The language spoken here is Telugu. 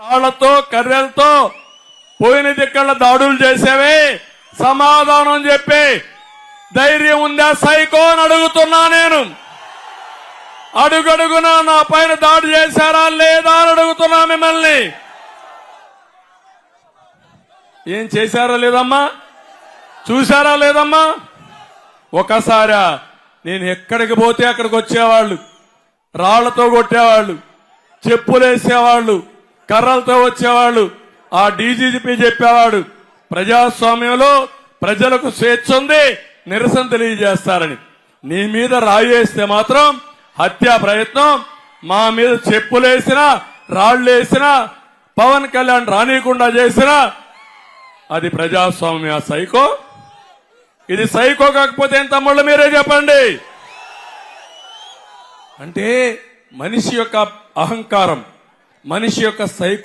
తాళ్లతో కర్రెలతో పోయిన దిక్కల దాడులు చేసేవే సమాధానం చెప్పి ధైర్యం ఉందా సైకో అని అడుగుతున్నా నేను. అడుగడుగున నా పైన దాడి చేశారా లేదా అని అడుగుతున్నా మిమ్మల్ని. ఏం చేశారా లేదమ్మా, చూశారా లేదమ్మా? ఒకసారా నేను ఎక్కడికి పోతే అక్కడికి వచ్చేవాళ్ళు, రాళ్లతో కొట్టేవాళ్ళు, చెప్పులేసేవాళ్ళు, కర్రలతో వచ్చేవాళ్ళు. ఆ డీజీపీ చెప్పేవాడు ప్రజాస్వామ్యంలో ప్రజలకు స్వేచ్ఛ ఉంది, నిరసన తెలియజేస్తారని. నీ మీద రాయేస్తే మాత్రం హత్యా ప్రయత్నం, మా మీద చెప్పులేసినా రాళ్లేసినా పవన్ కళ్యాణ్ రానీయకుండా చేసినా అది ప్రజాస్వామ్య సైకో. ఇది సైకో కాకపోతే ఏం తమ్ముళ్ళు మీరే చెప్పండి. అంటే మనిషి యొక్క అహంకారం, మనిషి యొక్క సైకో